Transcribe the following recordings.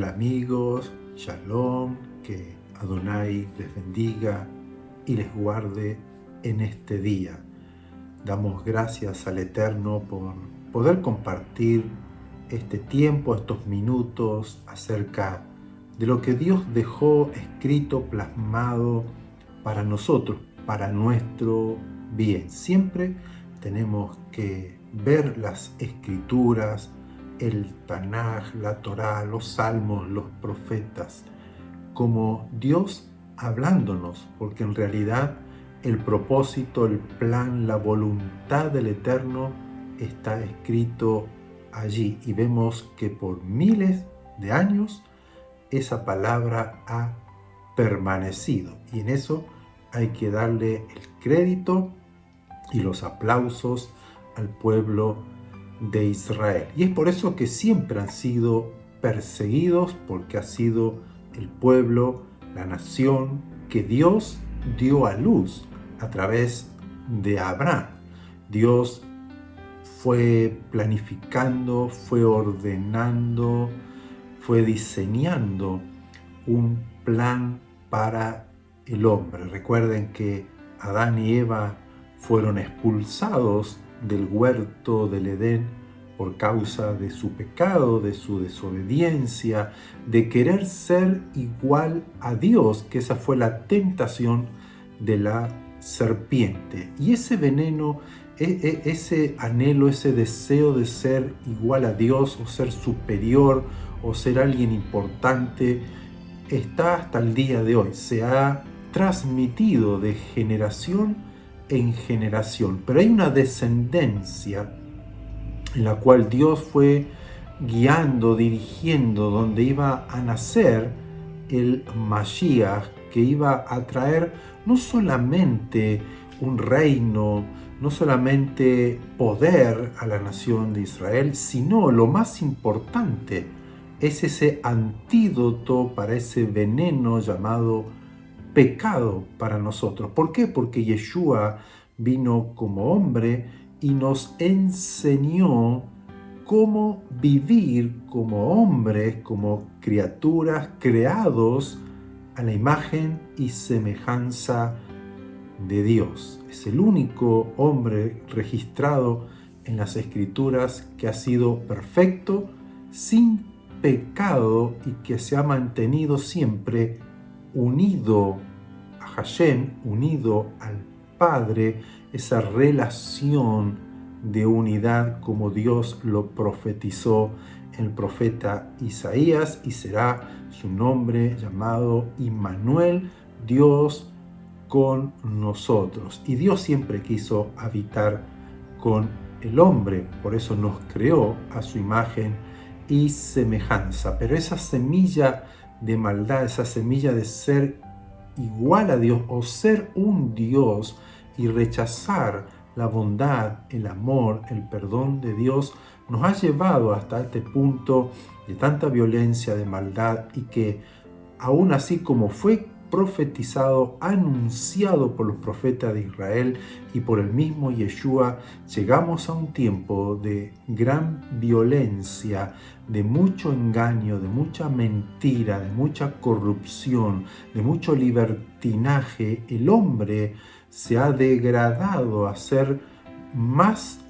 Hola amigos, Shalom, que Adonai les bendiga y les guarde en este día. Damos gracias al Eterno por poder compartir este tiempo, estos minutos acerca de lo que Dios dejó escrito, plasmado para nosotros, para nuestro bien. Siempre tenemos que ver las Escrituras, el Tanaj, la Torá, los Salmos, los profetas, como Dios hablándonos, porque en realidad el propósito, el plan, la voluntad del Eterno está escrito allí y vemos que por miles de años esa palabra ha permanecido y en eso hay que darle el crédito y los aplausos al pueblo de Israel. Y es por eso que siempre han sido perseguidos, porque ha sido el pueblo, la nación que Dios dio a luz a través de Abraham. Dios fue planificando, fue ordenando, fue diseñando un plan para el hombre. Recuerden que Adán y Eva fueron expulsados del huerto del Edén por causa de su pecado, de su desobediencia, de querer ser igual a Dios, que esa fue la tentación de la serpiente. Y ese veneno, ese anhelo, ese deseo de ser igual a Dios o ser superior o ser alguien importante, está hasta el día de hoy. Se ha transmitido de generación en generación, pero hay una descendencia en la cual Dios fue guiando, dirigiendo, donde iba a nacer el Mashiach, que iba a traer no solamente un reino, no solamente poder a la nación de Israel, sino lo más importante es ese antídoto para ese veneno llamado pecado para nosotros. ¿Por qué? Porque Yeshua vino como hombre y nos enseñó cómo vivir como hombres, como criaturas creados a la imagen y semejanza de Dios. Es el único hombre registrado en las Escrituras que ha sido perfecto, sin pecado y que se ha mantenido siempre unido a Hashem, unido al Padre, esa relación de unidad como Dios lo profetizó el profeta Isaías, y será su nombre llamado Immanuel, Dios con nosotros. Y Dios siempre quiso habitar con el hombre, por eso nos creó a su imagen y semejanza. Pero esa semilla de maldad, esa semilla de ser igual a Dios o ser un Dios y rechazar la bondad, el amor, el perdón de Dios, nos ha llevado hasta este punto de tanta violencia, de maldad, y que aún así como fue profetizado, anunciado por los profetas de Israel y por el mismo Yeshua, llegamos a un tiempo de gran violencia, de mucho engaño, de mucha mentira, de mucha corrupción, de mucho libertinaje. El hombre se ha degradado a ser más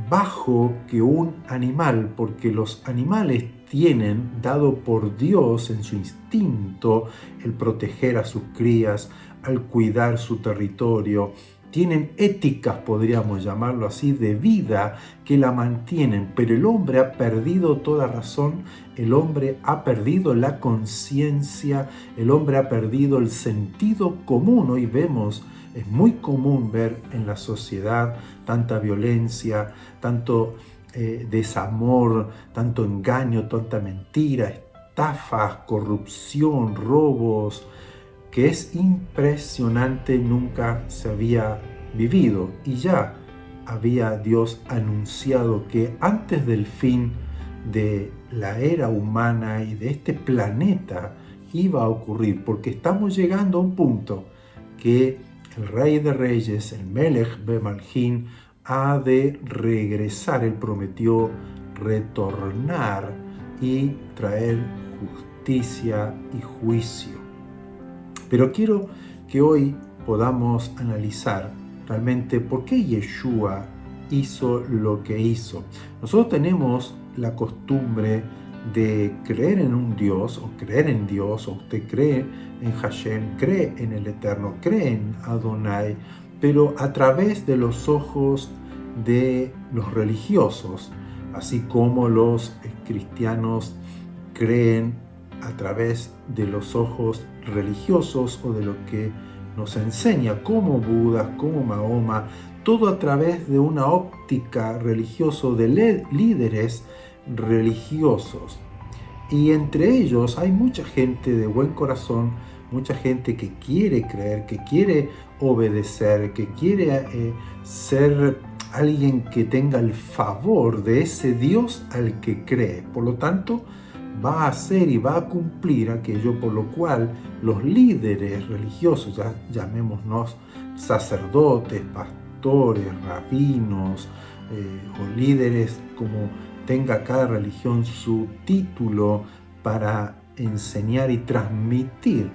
bajo que un animal, porque los animales tienen, dado por Dios en su instinto, el proteger a sus crías, al cuidar su territorio. Tienen éticas, podríamos llamarlo así, de vida que la mantienen, pero el hombre ha perdido toda razón, el hombre ha perdido la conciencia, el hombre ha perdido el sentido común. Hoy vemos, es muy común ver en la sociedad tanta violencia, tanto desamor, tanto engaño, tanta mentira, estafas, corrupción, robos, que es impresionante, nunca se había vivido. Y ya había Dios anunciado que antes del fin de la era humana y de este planeta iba a ocurrir, porque estamos llegando a un punto que el Rey de Reyes, el Melech Bemalhin, ha de regresar. Él prometió retornar y traer justicia y juicio. Pero quiero que hoy podamos analizar realmente por qué Yeshua hizo lo que hizo. Nosotros tenemos la costumbre de creer en un Dios, o creer en Dios, o usted cree en Hashem, cree en el Eterno, cree en Adonai, pero a través de los ojos de los religiosos, así como los cristianos creen a través de los ojos religiosos o de lo que nos enseña como Buda, como Mahoma, todo a través de una óptica religiosa de líderes religiosos. Y entre ellos hay mucha gente de buen corazón, mucha gente que quiere creer, que quiere obedecer, que quiere ser alguien que tenga el favor de ese Dios al que cree. Por lo tanto, va a hacer y va a cumplir aquello por lo cual los líderes religiosos, ya llamémonos sacerdotes, pastores, rabinos o líderes, como tenga cada religión su título, para enseñar y transmitir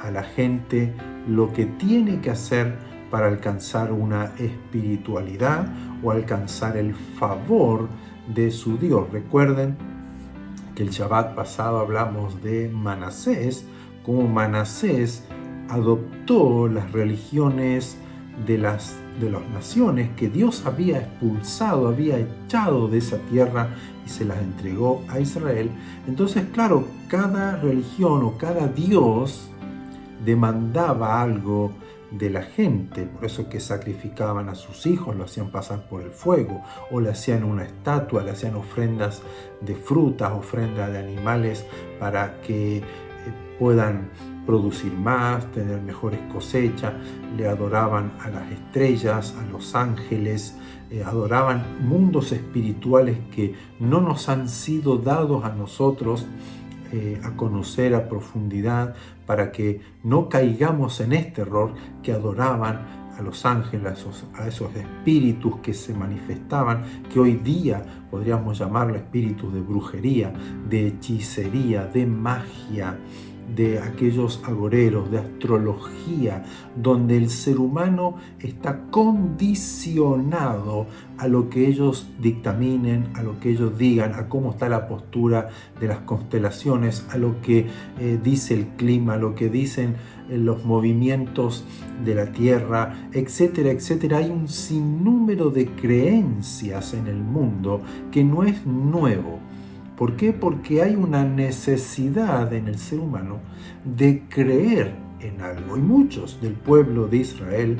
a la gente lo que tiene que hacer para alcanzar una espiritualidad o alcanzar el favor de su Dios. Recuerden que el Shabbat pasado hablamos de Manasés, como Manasés adoptó las religiones de las naciones que Dios había expulsado, había echado de esa tierra y se las entregó a Israel. Entonces, claro, cada religión o cada Dios demandaba algo de la gente, por eso que sacrificaban a sus hijos, lo hacían pasar por el fuego, o le hacían una estatua, le hacían ofrendas de frutas, ofrendas de animales, para que puedan producir más, tener mejores cosechas. Le adoraban a las estrellas, a los ángeles, adoraban mundos espirituales que no nos han sido dados a nosotros a conocer a profundidad, para que no caigamos en este error, que adoraban a los ángeles, a esos espíritus que se manifestaban, que hoy día podríamos llamarlo espíritus de brujería, de hechicería, de magia, de aquellos agoreros, de astrología, donde el ser humano está condicionado a lo que ellos dictaminen, a lo que ellos digan, a cómo está la postura de las constelaciones, a lo que dice el clima, a lo que dicen los movimientos de la Tierra, etcétera, etcétera. Hay un sinnúmero de creencias en el mundo que no es nuevo. ¿Por qué? Porque hay una necesidad en el ser humano de creer en algo. Y muchos del pueblo de Israel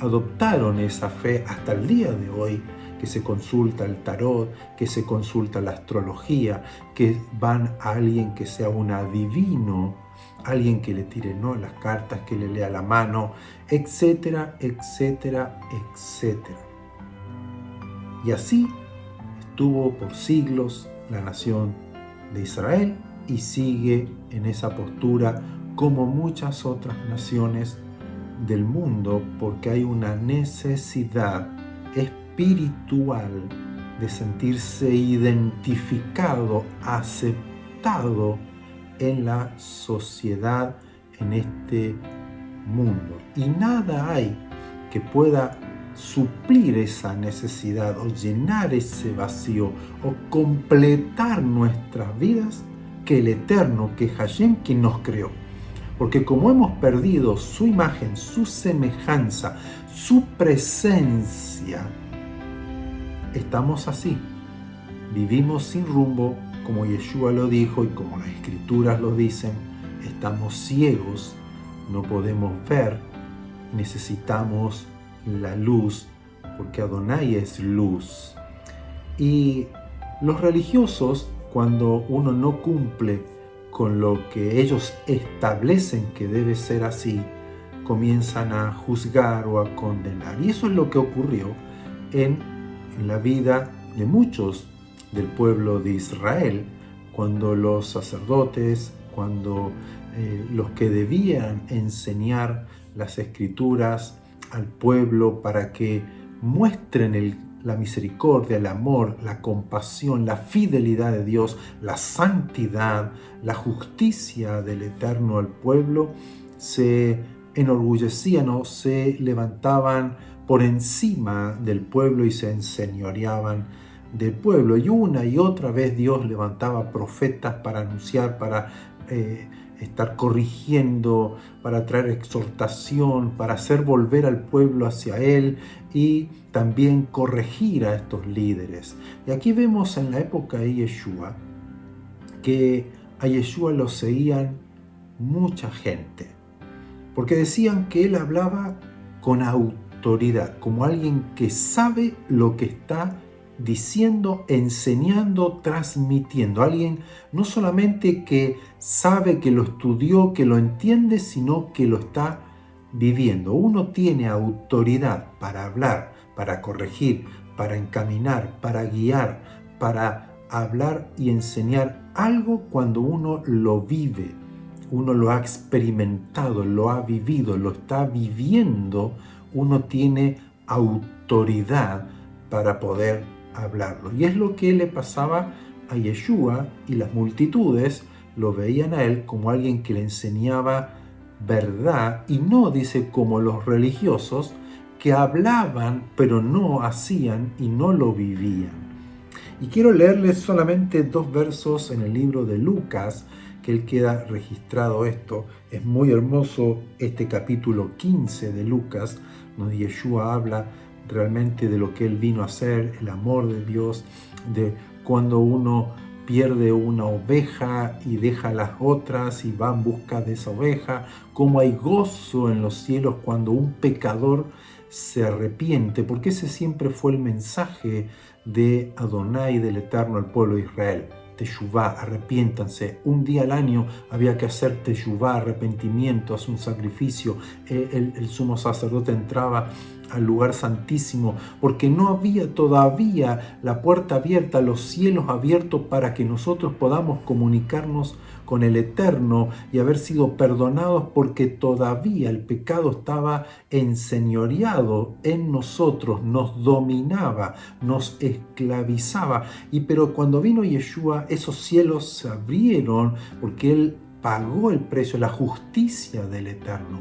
adoptaron esa fe hasta el día de hoy, que se consulta el tarot, que se consulta la astrología, que van a alguien que sea un adivino, alguien que le tire las cartas, que le lea la mano, etcétera, etcétera, etcétera. Y así estuvo por siglos la nación de Israel y sigue en esa postura como muchas otras naciones del mundo, porque hay una necesidad espiritual de sentirse identificado, aceptado en la sociedad, en este mundo. Y nada hay que pueda suplir esa necesidad o llenar ese vacío o completar nuestras vidas que el Eterno, que es Hashem, quien nos creó. Porque como hemos perdido su imagen, su semejanza, su presencia, estamos así. Vivimos sin rumbo, como Yeshua lo dijo y como las Escrituras lo dicen. Estamos ciegos, no podemos ver, necesitamos la luz, porque Adonai es luz. Y los religiosos, cuando uno no cumple con lo que ellos establecen que debe ser así, comienzan a juzgar o a condenar. Y eso es lo que ocurrió en la vida de muchos del pueblo de Israel, cuando los sacerdotes, cuando los que debían enseñar las Escrituras al pueblo para que muestren la misericordia, el amor, la compasión, la fidelidad de Dios, la santidad, la justicia del Eterno al pueblo, se enorgullecían o se levantaban por encima del pueblo y se enseñoreaban del pueblo. Y una y otra vez Dios levantaba profetas para anunciar, para estar corrigiendo, para traer exhortación, para hacer volver al pueblo hacia Él y también corregir a estos líderes. Y aquí vemos en la época de Yeshua que a Yeshua lo seguían mucha gente, porque decían que Él hablaba con autoridad, como alguien que sabe lo que está diciendo, enseñando, transmitiendo. Alguien no solamente que sabe, que lo estudió, que lo entiende, sino que lo está viviendo. Uno tiene autoridad para hablar, para corregir, para encaminar, para guiar, para hablar y enseñar algo cuando uno lo vive. Uno lo ha experimentado, lo ha vivido, lo está viviendo. Uno tiene autoridad para poder hablarlo. Y es lo que le pasaba a Yeshua, y las multitudes lo veían a él como alguien que le enseñaba verdad, y no, dice, como los religiosos que hablaban pero no hacían y no lo vivían. Y quiero leerles solamente 2 versos en el libro de Lucas, que él queda registrado esto. Es muy hermoso este capítulo 15 de Lucas, donde Yeshua habla realmente de lo que él vino a hacer, el amor de Dios, de cuando uno pierde una oveja y deja las otras y va en busca de esa oveja, cómo hay gozo en los cielos cuando un pecador se arrepiente, porque ese siempre fue el mensaje de Adonai, del Eterno al pueblo de Israel. Teshuvá, arrepiéntanse. Un día al año había que hacer teshuvá, arrepentimiento, hacer un sacrificio. El sumo sacerdote entraba al lugar santísimo porque no había todavía la puerta abierta, los cielos abiertos para que nosotros podamos comunicarnos con el Eterno y haber sido perdonados, porque todavía el pecado estaba enseñoreado en nosotros, nos dominaba, nos esclavizaba. Pero cuando vino Yeshua, esos cielos se abrieron porque Él pagó el precio. La justicia del Eterno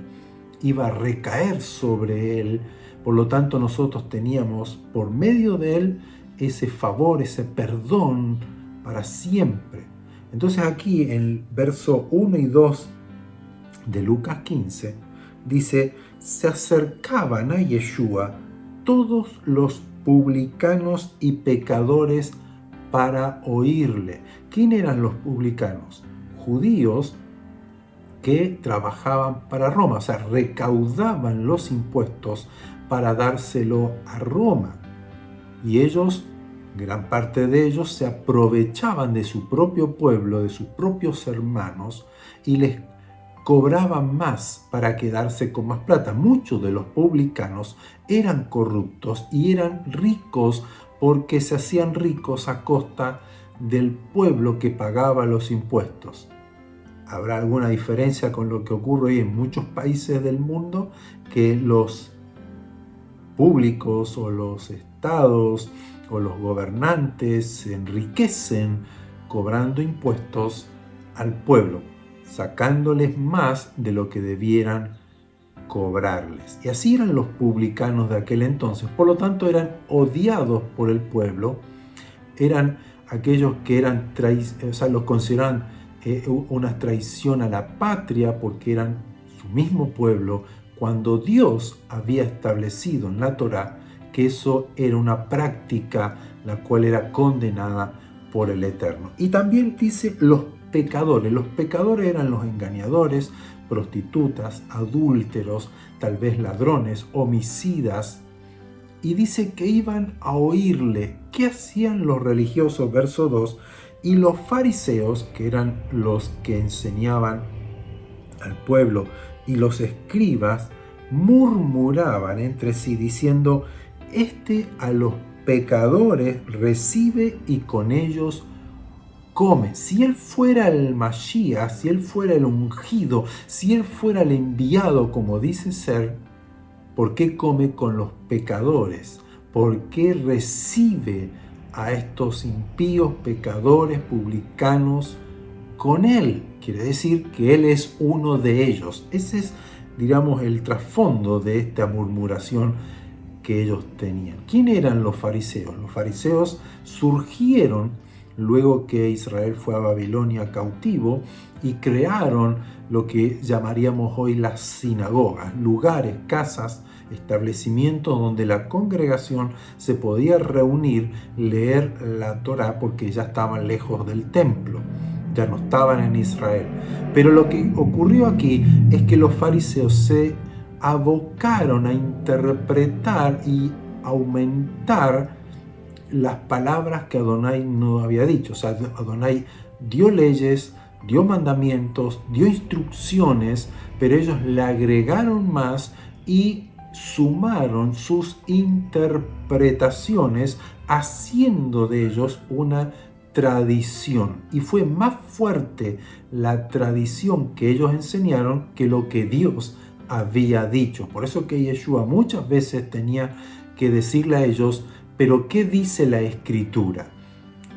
iba a recaer sobre Él. Por lo tanto, nosotros teníamos por medio de Él ese favor, ese perdón para siempre. Entonces aquí en el verso 1 y 2 de Lucas 15 dice: se acercaban a Yeshua todos los publicanos y pecadores para oírle. ¿Quién eran los publicanos? Judíos que trabajaban para Roma, o sea, recaudaban los impuestos para dárselo a Roma. Y ellos, gran parte de ellos, se aprovechaban de su propio pueblo, de sus propios hermanos, y les cobraban más para quedarse con más plata. Muchos de los publicanos eran corruptos y eran ricos porque se hacían ricos a costa del pueblo que pagaba los impuestos. Habrá alguna diferencia con lo que ocurre hoy en muchos países del mundo, que los públicos o los estados o los gobernantes se enriquecen cobrando impuestos al pueblo, sacándoles más de lo que debieran cobrarles. Y así eran los publicanos de aquel entonces. Por lo tanto, eran odiados por el pueblo. Eran aquellos que eran los consideraban una traición a la patria, porque eran su mismo pueblo, cuando Dios había establecido en la Torá que eso era una práctica la cual era condenada por el Eterno. Y también dice los pecadores. Los pecadores eran los engañadores, prostitutas, adúlteros, tal vez ladrones, homicidas. Y dice que iban a oírle. ¿Qué hacían los religiosos? Verso 2. Y los fariseos, que eran los que enseñaban al pueblo, y los escribas murmuraban entre sí diciendo: este a los pecadores recibe y con ellos come. Si él fuera el Mashiach, si él fuera el ungido, si él fuera el enviado como dice ser, ¿por qué come con los pecadores? ¿Por qué recibe a estos impíos, pecadores, publicanos con él? Quiere decir que él es uno de ellos. Ese es, digamos, el trasfondo de esta murmuración que ellos tenían. ¿Quién eran los fariseos? Los fariseos surgieron luego que Israel fue a Babilonia cautivo y crearon lo que llamaríamos hoy las sinagogas, lugares, casas, establecimientos donde la congregación se podía reunir, leer la Torá, porque ya estaban lejos del templo, ya no estaban en Israel. Pero lo que ocurrió aquí es que los fariseos se abocaron a interpretar y aumentar las palabras que Adonai no había dicho. O sea, Adonai dio leyes, dio mandamientos, dio instrucciones, pero ellos le agregaron más y sumaron sus interpretaciones, haciendo de ellos una tradición. Y fue más fuerte la tradición que ellos enseñaron que lo que Dios había dicho. Por eso que Yeshua muchas veces tenía que decirle a ellos: pero ¿qué dice la Escritura?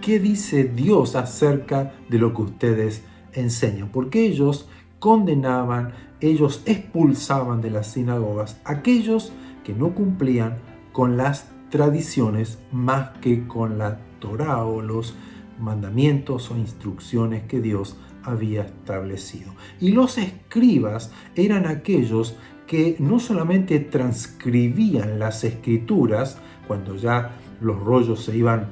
¿Qué dice Dios acerca de lo que ustedes enseñan? Porque ellos condenaban, ellos expulsaban de las sinagogas a aquellos que no cumplían con las tradiciones más que con la Torá o los mandamientos o instrucciones que Dios había establecido. Y los escribas eran aquellos que no solamente transcribían las escrituras, cuando ya los rollos se iban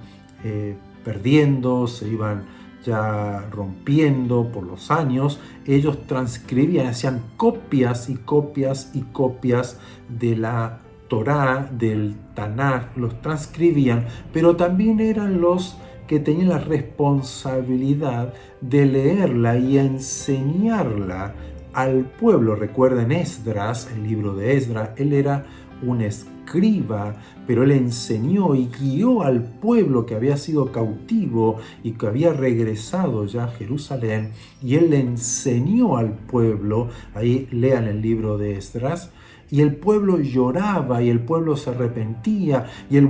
perdiendo, se iban ya rompiendo por los años, ellos transcribían, hacían copias y copias y copias de la Torá, del Tanaj, los transcribían, pero también eran los que tenían la responsabilidad de leerla y enseñarla al pueblo. Recuerden Esdras, el libro de Esdras, él era un escriba, pero él enseñó y guió al pueblo que había sido cautivo y que había regresado ya a Jerusalén, y él le enseñó al pueblo. Ahí lean el libro de Esdras. Y el pueblo lloraba y el pueblo se arrepentía y el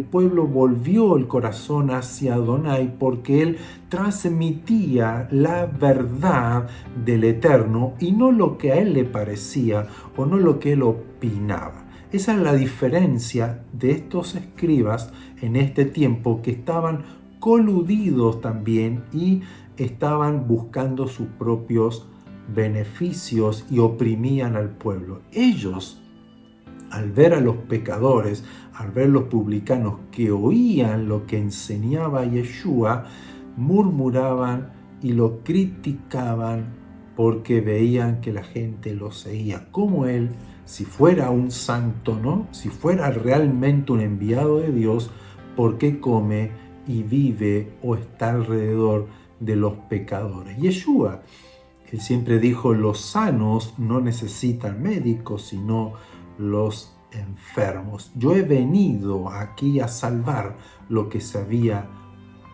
pueblo volvió el corazón hacia Adonai, porque él transmitía la verdad del Eterno y no lo que a él le parecía o no lo que él opinaba. Esa es la diferencia de estos escribas en este tiempo, que estaban coludidos también y estaban buscando sus propios beneficios y oprimían al pueblo. Ellos, al ver a los pecadores, al ver los publicanos que oían lo que enseñaba Yeshua, murmuraban y lo criticaban porque veían que la gente lo seguía. Como él, si fuera un santo, ¿no? Si fuera realmente un enviado de Dios, ¿por qué come y vive o está alrededor de los pecadores? Yeshua, él siempre dijo: los sanos no necesitan médicos, sino los enfermos. Yo he venido aquí a salvar lo que se había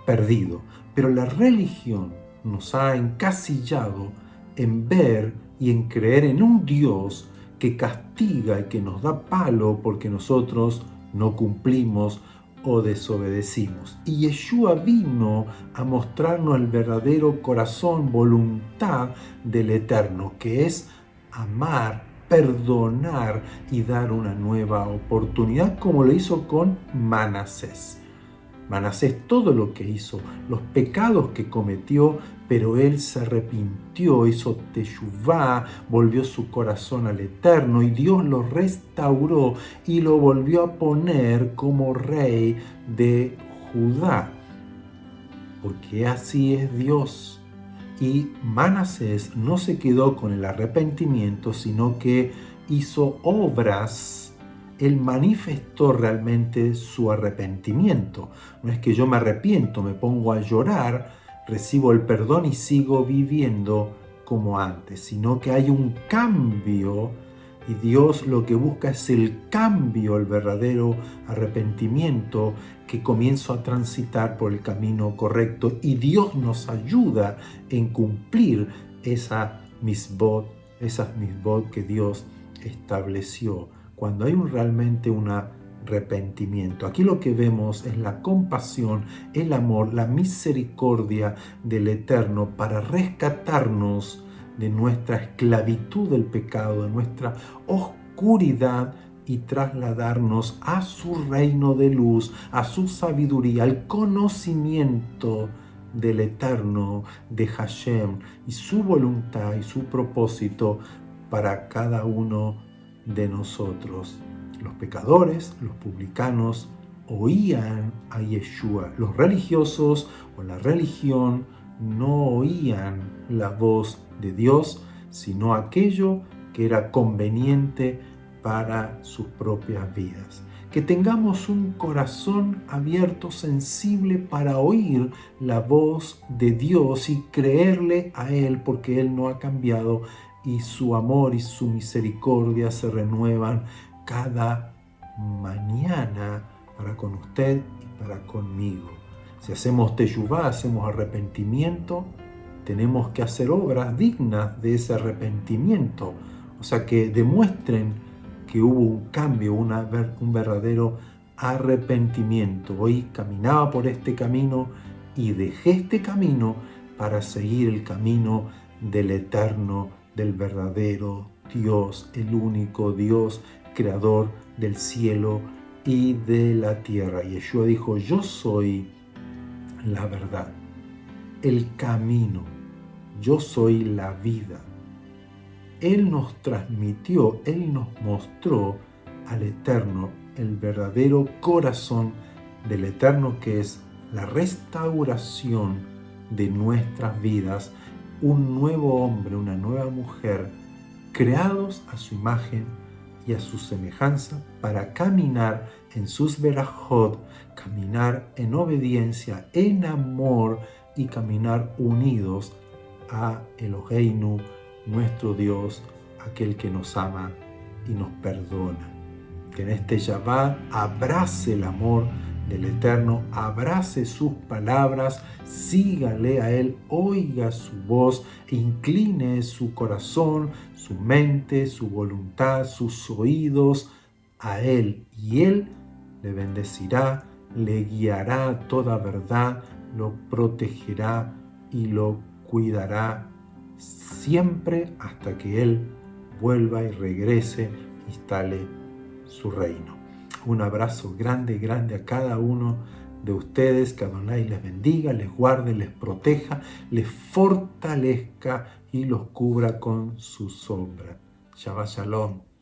perdido. Pero la religión nos ha encasillado en ver y en creer en un Dios que castiga y que nos da palo porque nosotros no cumplimos o desobedecimos. Y Yeshua vino a mostrarnos el verdadero corazón, voluntad del Eterno, que es amar, perdonar y dar una nueva oportunidad, como lo hizo con Manasés. Manasés, todo lo que hizo, los pecados que cometió, pero él se arrepintió, hizo teshuvá, volvió su corazón al Eterno y Dios lo restauró y lo volvió a poner como rey de Judá, porque así es Dios. Y Manasés no se quedó con el arrepentimiento, sino que hizo obras. Él manifestó realmente su arrepentimiento. No es que yo me arrepiento, me pongo a llorar, recibo el perdón y sigo viviendo como antes, sino que hay un cambio, y Dios lo que busca es el cambio, el verdadero arrepentimiento, que comienzo a transitar por el camino correcto, y Dios nos ayuda en cumplir esas misbot que Dios estableció. Cuando hay realmente una arrepentimiento. Aquí lo que vemos es la compasión, el amor, la misericordia del Eterno para rescatarnos de nuestra esclavitud del pecado, de nuestra oscuridad y trasladarnos a su reino de luz, a su sabiduría, al conocimiento del Eterno, de Hashem, y su voluntad y su propósito para cada uno de nosotros. Los pecadores, los publicanos, oían a Yeshua. Los religiosos o la religión no oían la voz de Dios, sino aquello que era conveniente para sus propias vidas. Que tengamos un corazón abierto, sensible para oír la voz de Dios y creerle a Él, porque Él no ha cambiado y su amor y su misericordia se renuevan cada mañana para con usted y para conmigo. Si hacemos teshuvá, hacemos arrepentimiento, tenemos que hacer obras dignas de ese arrepentimiento, o sea, que demuestren que hubo un cambio, un verdadero arrepentimiento. Hoy caminaba por este camino y dejé este camino para seguir el camino del eterno, del verdadero Dios, el único Dios, creador del cielo y de la tierra. Y Yeshua dijo: yo soy la verdad, el camino, yo soy la vida. Él nos transmitió, Él nos mostró al Eterno, el verdadero corazón del Eterno, que es la restauración de nuestras vidas, un nuevo hombre, una nueva mujer, creados a su imagen y a su semejanza para caminar en sus verajot, caminar en obediencia, en amor y caminar unidos a Eloheinu, nuestro Dios, aquel que nos ama y nos perdona. Que en este Shabbat abrace el amor del Eterno, abrace sus palabras, sígale a Él, oiga su voz, incline su corazón, su mente, su voluntad, sus oídos a Él, y Él le bendecirá, le guiará a toda verdad, lo protegerá y lo cuidará siempre hasta que Él vuelva y regrese e instale su reino. Un abrazo grande, grande a cada uno de ustedes. Que Adonai les bendiga, les guarde, les proteja, les fortalezca y los cubra con su sombra. Shabbat Shalom.